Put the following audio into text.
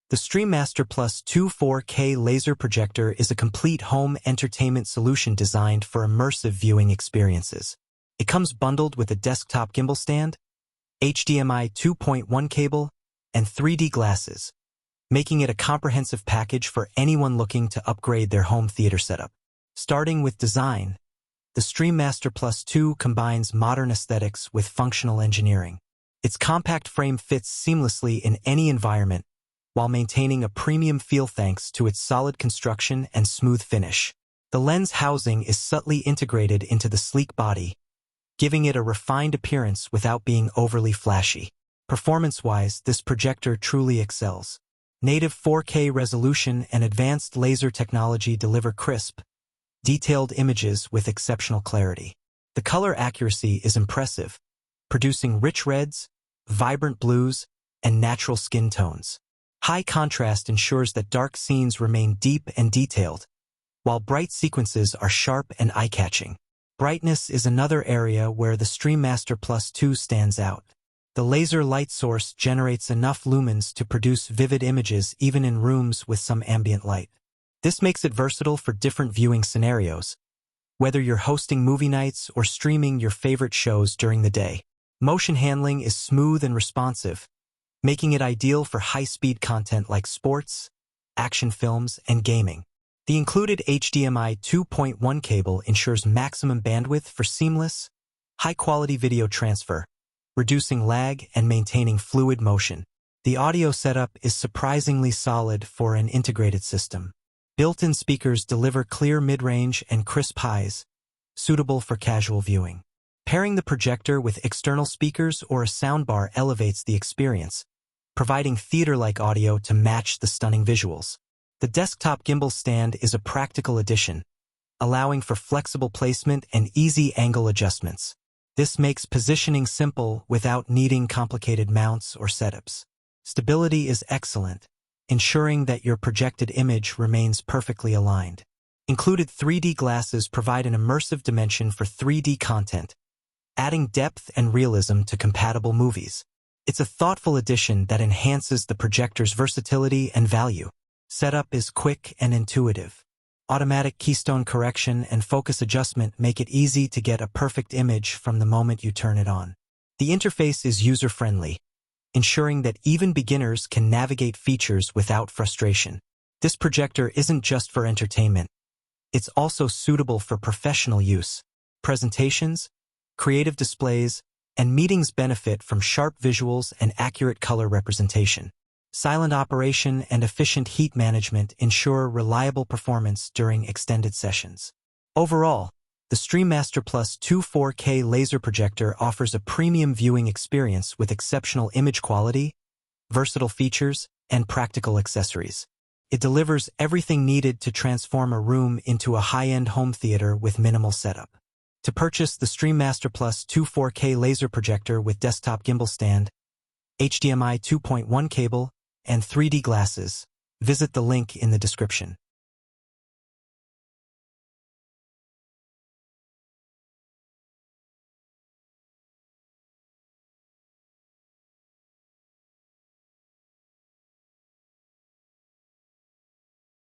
The StreamMaster Plus2 4K laser projector is a complete home entertainment solution designed for immersive viewing experiences. It comes bundled with a desktop gimbal stand, HDMI 2.1 cable, and 3D glasses, making it a comprehensive package for anyone looking to upgrade their home theater setup. Starting with design, the StreamMaster Plus2 combines modern aesthetics with functional engineering. Its compact frame fits seamlessly in any environment, while maintaining a premium feel thanks to its solid construction and smooth finish. The lens housing is subtly integrated into the sleek body, giving it a refined appearance without being overly flashy. Performance-wise, this projector truly excels. Native 4K resolution and advanced laser technology deliver crisp, detailed images with exceptional clarity. The color accuracy is impressive, producing rich reds, vibrant blues, and natural skin tones. High contrast ensures that dark scenes remain deep and detailed, while bright sequences are sharp and eye-catching. Brightness is another area where the StreamMaster Plus2 stands out. The laser light source generates enough lumens to produce vivid images even in rooms with some ambient light. This makes it versatile for different viewing scenarios, whether you're hosting movie nights or streaming your favorite shows during the day. Motion handling is smooth and responsive, making it ideal for high-speed content like sports, action films, and gaming. The included HDMI 2.1 cable ensures maximum bandwidth for seamless, high-quality video transfer, reducing lag and maintaining fluid motion. The audio setup is surprisingly solid for an integrated system. Built-in speakers deliver clear mid-range and crisp highs, suitable for casual viewing. Pairing the projector with external speakers or a soundbar elevates the experience, providing theater-like audio to match the stunning visuals. The Desktop Gimbal Stand is a practical addition, allowing for flexible placement and easy angle adjustments. This makes positioning simple without needing complicated mounts or setups. Stability is excellent, ensuring that your projected image remains perfectly aligned. Included 3D glasses provide an immersive dimension for 3D content, adding depth and realism to compatible movies. It's a thoughtful addition that enhances the projector's versatility and value. Setup is quick and intuitive. Automatic keystone correction and focus adjustment make it easy to get a perfect image from the moment you turn it on. The interface is user-friendly, ensuring that even beginners can navigate features without frustration. This projector isn't just for entertainment. It's also suitable for professional use. Presentations, creative displays, and meetings benefit from sharp visuals and accurate color representation. Silent operation and efficient heat management ensure reliable performance during extended sessions. Overall, the StreamMaster Plus2 4K laser projector offers a premium viewing experience with exceptional image quality, versatile features, and practical accessories. It delivers everything needed to transform a room into a high-end home theater with minimal setup. To purchase the StreamMaster Plus2 4K laser projector with desktop gimbal stand, HDMI 2.1 cable, and 3D glasses, visit the link in the description.